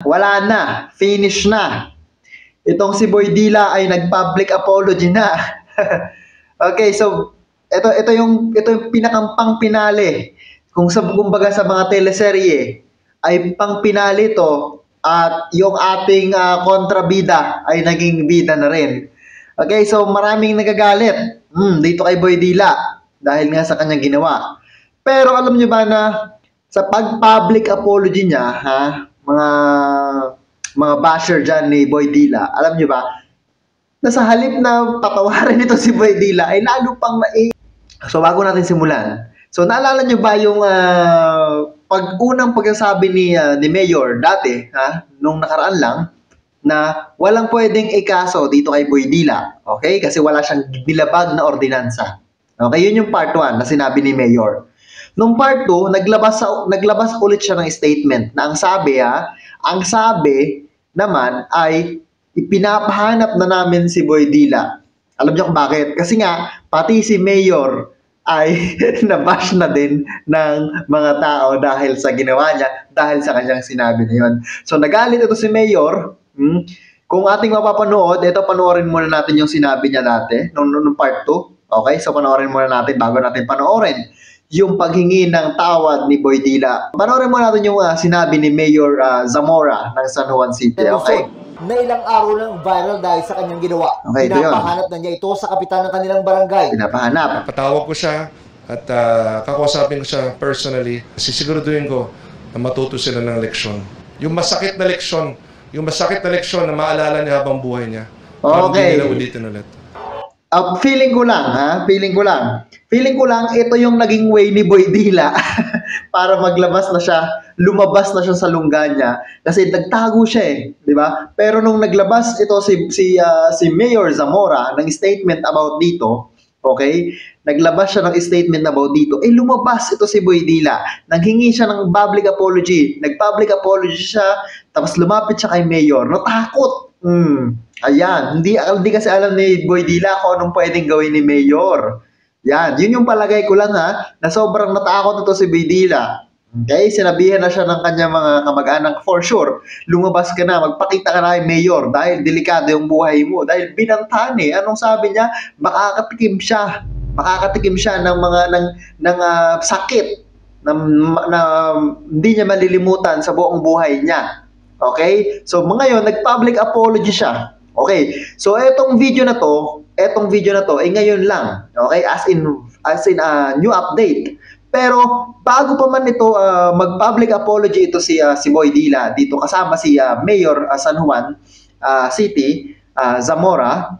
Wala na, finish na. Itong si Boy Dila ay nag-public apology na. Okay, so ito yung pinakampang pinali. Kumbaga sa mga teleserye ay pang pinali to at yung ating kontrabida ay naging bida na rin. Okay, so maraming nagagalit dito kay Boy Dila dahil nga sa kanyang ginawa. Pero alam nyo ba na sa pag-public apology niya, mga basher dyan ni Boy Dila, alam nyo ba, na sa halip na patawarin nito si Boy Dila, ay lalo pang So, bago natin simulan, so naalala nyo ba yung unang pagsasabi ni Mayor dati, nung nakaraan lang, na walang pwedeng ikaso dito kay Boy Dila, okay? Kasi wala siyang nilabag na ordinansa. Okay, yun yung part 1 na sinabi ni Mayor. Nung part 2, naglabas ulit siya ng statement na ang sabi naman ay ipinapahanap na namin si Boy Dila. Alam niyo kung bakit? Kasi nga, pati si Mayor ay nabash na din ng mga tao dahil sa ginawa niya, dahil sa kanyang sinabi na yun. So, nagalit ito si Mayor. Kung ating mapapanood, ito panoorin muna natin yung sinabi niya dati, nung part 2. Okay? So, panoorin muna natin bago natin panoorin yung paghingi ng tawad ni Boy Dila. Panoorin mo natin yung sinabi ni Mayor Zamora ng San Juan City. Okay? Na ilang araw lang viral dahil sa kanyang ginawa. Okay, pinapahanap na niya ito sa kapitan ng kanilang barangay. Pinapahanap. Patawag ko siya at kakausapin ko siya personally. Sisiguraduhin ko na matuto sila ng leksyon. Yung masakit na leksyon na maalala niya habang buhay niya. Okay. Hindi nila ulitin ulit. Feeling ko lang, ito yung naging way ni Boy Dila para lumabas na siya sa lungga niya kasi nagtago siya di ba? Pero nung naglabas ito si Mayor Zamora ng statement about dito, okay? Naglabas siya ng statement about dito, lumabas ito si Boy Dila. Naghingi siya ng public apology. Nag-public apology siya, tapos lumapit siya kay Mayor. Natakot. Ayan, hindi kasi alam ni Boy Dila kung anong pwedeng gawin ni Mayor. Yan, yun yung palagay ko lang na sobrang natakot ito si Boy Dila. Okay, sinabihan na siya ng kanyang mga kamag-anak, for sure, lumabas ka na, magpakita ka na kay Mayor dahil delikado yung buhay mo. Dahil binantahan anong sabi niya? Makakatikim siya ng sakit na hindi niya malilimutan sa buong buhay niya. Okay? So, ngayon, nag-public apology siya. Okay? So, etong video na to, ngayon lang. Okay? As in new update. Pero, bago pa man ito, mag-public apology ito si Boy Dila. Dito kasama si Mayor San Juan City, Zamora,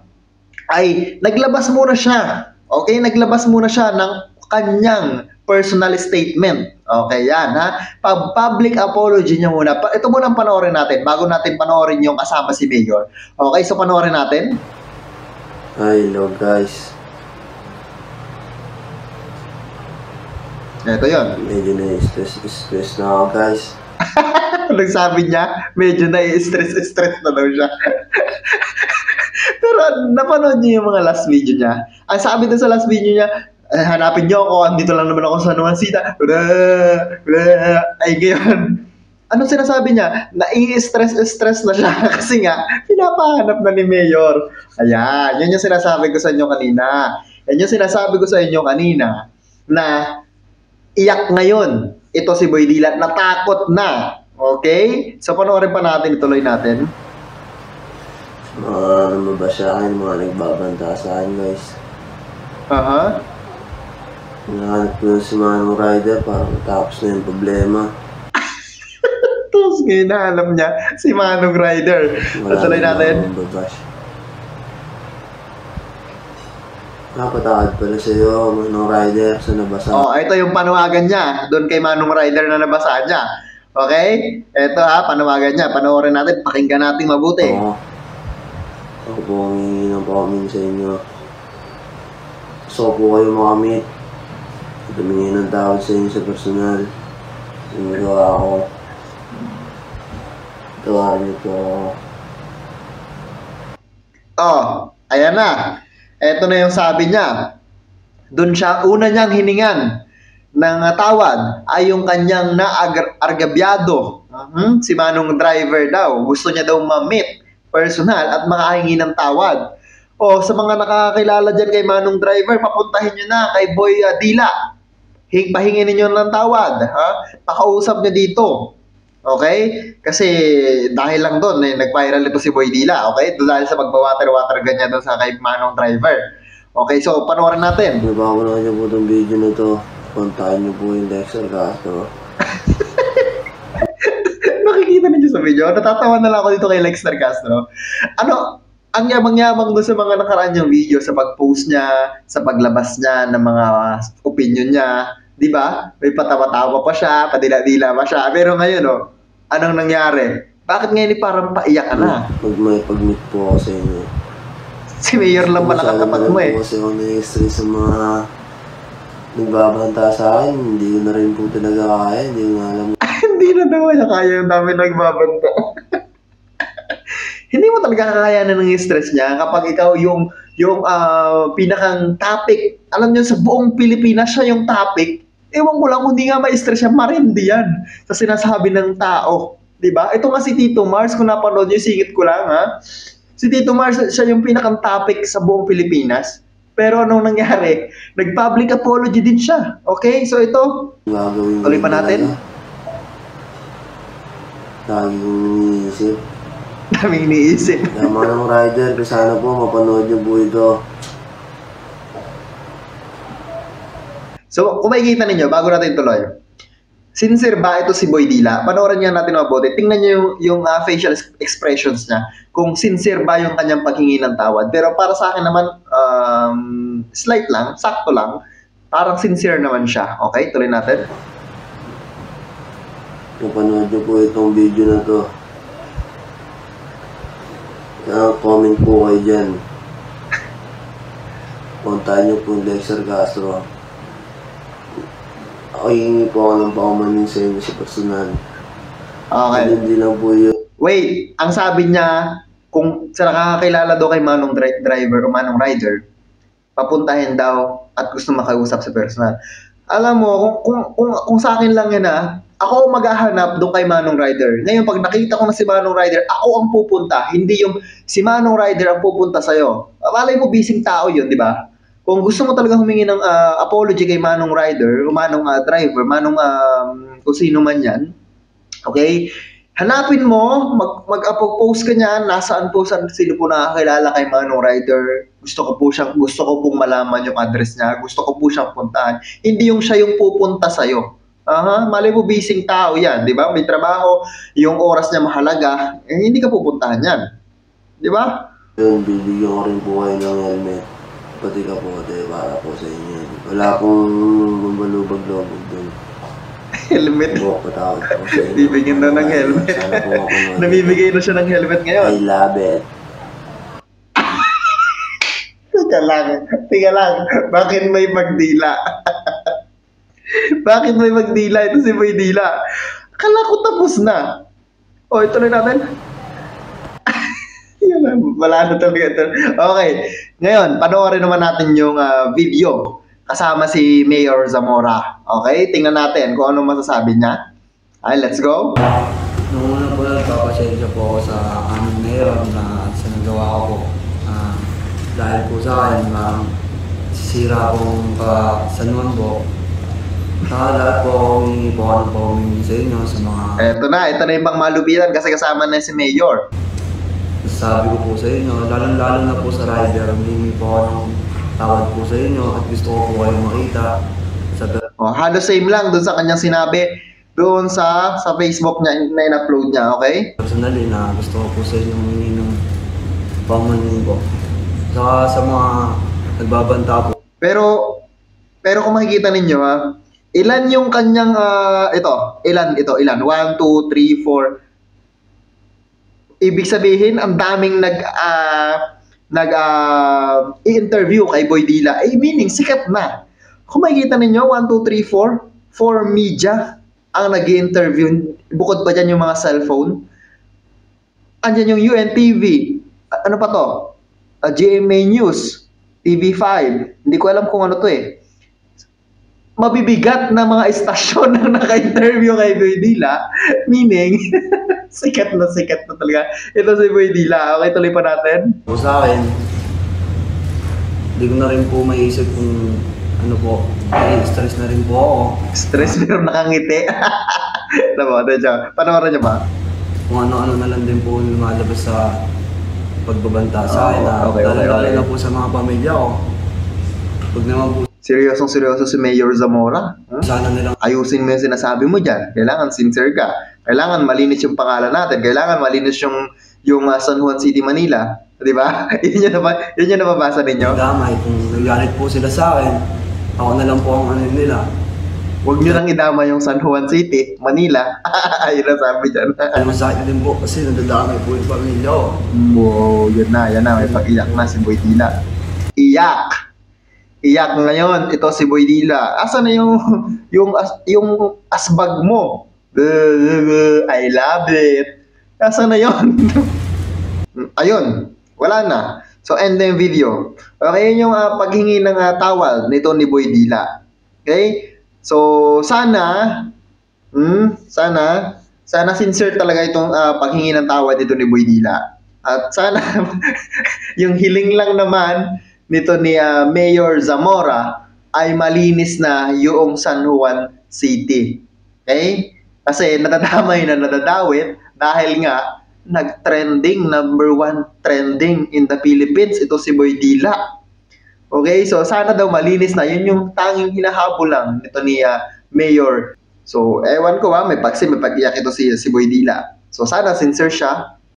ay naglabas muna siya. Okay? Naglabas muna siya ng kanyang personal statement. Okay, yan Public apology niya muna. Ito muna ang panoorin natin bago natin panoorin yung kasama si Mayor. Okay, so panoorin natin. Hello guys. Ito yun. Medyo na-stress na ako guys. Nagsabi niya, medyo na-stress na daw siya. Pero napanood niyo yung mga last video niya. Ang sabi dun sa last video niya, hanapin niyo ako, andito lang naman ako sa San Juan City. Ay, ngayon, anong sinasabi niya? Nai-stress na siya kasi nga, pinapahanap na ni Mayor. Ayan, yun yung sinasabi ko sa inyo kanina. Yan yung sinasabi ko sa inyo kanina na iyak ngayon. Ito si Boy Dila, natakot na. Okay? So, panoorin pa natin, ituloy natin. Mga mabasahin, mga nagbabanta sa akin guys. Hinahanap ko si Manong Rider para matapos na yung problema. Tapos ngayon na alam niya si Manong Rider. Tuloy natin. Napatawad pala sa'yo, Manong Rider, sa nabasa. Ito yung panawagan niya doon kay Manong Rider na nabasa niya. Okay? Ito panawagan niya. Panoorin natin, pakinggan natin mabuti. Ako po ang hihingi ng paumin sa inyo. Gusto po kayo makamit. Tumingin ng tawad sa inyo sa personal. Nagawa ako. Tawarin niyo po ako. Ayan na. Ito na yung sabi niya. Doon siya, una niyang hiningan tawad ay yung kanyang naargabyado. Si Manong Driver daw. Gusto niya daw ma-meet personal at makahingi ng tawad. O sa mga nakakilala dyan kay Manong Driver, papuntahin nyo na kay Boy Dila. Pahingin ninyo ng tawad. Pakausap niya dito. Okay? Kasi dahil lang doon, nag-viral ito si Boy Dila. Okay? Dahil sa magbawater-water ganyan doon sa kay Manong Driver. Okay, so panoorin natin. Bago na niyo po itong video na to, kontakin niyo po yung Dexter Castro. Makikita niyo sa video. Natatawa na lang ako dito kay Lexter Castro. Ano, ang yabang-yabang doon sa mga nakaraan niyang video, sa pag-post niya, sa paglabas niya ng mga opinion niya. Di ba? May patawa-tawa pa siya, padila-dila pa siya. Pero ngayon, anong nangyari? Bakit ngayon parang paiyak ka na? Pag may pag-meet po ako sa inyo. Si Mayor lang pala katapat mo eh. Kasi ako na-stress sa mga nagbabanta sa akin. Hindi ko na rin po talaga kaya. Hindi ko na alam. Hindi na daw niya kaya yung dami nagbabanta. Hindi mo talaga kakayanan ng stress niya kapag ikaw yung pinakang topic. Alam niyo, sa buong Pilipinas siya yung topic. Ewan ko lang, kung hindi nga ma-stress siya, marindi yan sa sinasabi ng tao. Diba? Ito nga si Tito Mars, kung napanood niyo, singit ko lang ha. Si Tito Mars, siya yung pinakang topic sa buong Pilipinas. Pero anong nangyari? Nag-public apology din siya. Okay? So ito, Gagawin tuloy pa natin. Lagi kong iniisip. Daming iniisip. Kaya Manong Rider, sana po mapanood niyo po ito. So, kung makikita ninyo, bago natin tuloy, sincere ba ito si Boy Dila? Panoorin nga natin mabuti. Tingnan nyo yung facial expressions niya. Kung sincere ba yung kanyang paghingi ng tawad. Pero para sa akin naman, slight lang, sakto lang. Parang sincere naman siya. Okay, tuloy natin. Mapanood niyo po itong video na to. Comment po kayo dyan. Kontakin niyo po yung Dexter Castro. Ako hihingi po ako ng paumanin sa inyo sa personal. Okay. Hindi lang po yun. Wait, ang sabi niya, kung sa nakakakilala daw kay Manong Driver o Manong Rider, papuntahin daw at gusto makausap sa personal. Alam mo, kung sa akin lang yan ako maghahanap doon kay Manong Rider. Ngayon, pag nakita ko na si Manong Rider, ako ang pupunta. Hindi yung si Manong Rider ang pupunta sa'yo. Malay mo, busy tao yun, di ba? Kung gusto mo talaga humingi ng apology kay Manong Rider, o Manong Driver, Manong kung sino man yan, okay? Hanapin mo, mag-post ka niyan, nasaan po sino po nakakilala kay Manong Rider. Gusto ko pong malaman yung address niya, gusto ko po siyang puntahan. Hindi yung siya yung pupunta sa'yo. Malay mo, busy tao yan, di ba? May trabaho, yung oras niya mahalaga, hindi ka pupuntahan yan. Di ba? Yun, bibigyan ko rin po kayo ng helmet. Pati ka po, para po sa inyo. Wala akong mabalubag-lobog doon. Helmet. Buwak patawad po sa inyo. Bibigyan daw ng helmet. Sana po ako Namibigay na siya ng helmet ngayon. I love it. Teka lang. Bakit may magdila? Bakit may magdila? Ito si Boy Dila. Akala ko tapos na. O, ituloy natin. Yan na, wala na talaga ito. Okay. Ngayon, panoorin naman natin yung video kasama si Mayor Zamora. Okay? Tingnan natin kung ano masasabi niya. Okay, let's go. Noong una po, nagpapasensya po ako sa aming mayor na sa nagawa ko po. Dahil po sa akin, sisira pong kasanuan po. Lahat po, humingi po ako ng paumingi sa inyo sa mga... Ito na yung pang malupitan kasi kasama na si Mayor. Sabi ko po sa inyo, lalo na po sa rider, humingi po ako ng tawad po sa inyo at gusto ko po kayong makita. Halos same lang doon sa kanyang sinabi doon sa Facebook niya na in-upload niya, okay? Personally na gusto ko po sa inyo humingi ng paumanhin po. Saka sa mga nagbabanta po. Pero kung makikita ninyo ilan yung kanyang ilan? 1, 2, 3, 4. Ibig sabihin, ang daming i-interview kay Boy Dila. Meaning, sikat na. Kung makikita ninyo, 1, 2, 3, 4 media ang nag-i-interview. Bukod pa dyan yung mga cellphone. Andyan yung UNTV. Ano pa to? GMA News. TV5. Hindi ko alam kung ano to mabibigat na mga istasyon na naka-interview kay Boy Dila. Meaning, sikat na talaga. Ito si Boy Dila. Okay, tuloy pa natin. Po sa akin, hindi ko na rin po maiisip kung ano po, may stress na rin po ako. Stress pero nakangiti. Tama, panoorin niyo ba? Kung ano-ano na lang din po lumalabas sa pagbabanta sa akin. Okay. Lalo na po sa mga pamilya ko. Pag naman po Seryoso si Mayor Zamora. sana nilang Ayusin mo yung sinasabi mo dyan. Kailangan sincere ka. Kailangan malinis yung pangalan natin. Kailangan malinis yung San Juan City, Manila. Di ba? Yun yung nababasa ninyo. damay. Kung nagalit po sila sa akin, ako na lang po ang ano nila. Huwag nyo nang idama yung San Juan City, Manila. Yun ang sabi dyan. Alam mo sa akin din po kasi nadadamay po yung pamilya ko. Wow, yan na. May pag-iyak na si Boy Dila. Iyak ngayon. Ito si Boy Dila. Asa na yung asbag mo? I love it. Asa na yon? Ayun. Wala na. So, end na yung video. Okay, yun yung paghingi ng tawad nito ni Boy Dila. Okay? So, sana sincere talaga itong paghingi ng tawad nito ni Boy Dila. At sana, yung hiling lang naman nito ni Mayor Zamora ay malinis na yung San Juan City. Okay? Kasi nadadawit dahil nga nag-trending, number 1 trending in the Philippines, ito si Boy Dila. Okay? So, sana daw malinis na. Yun yung tanging hinahabol lang nito ni Mayor. So, ewan ko may pag-iyak ito si Boy Dila. So, sana sincere siya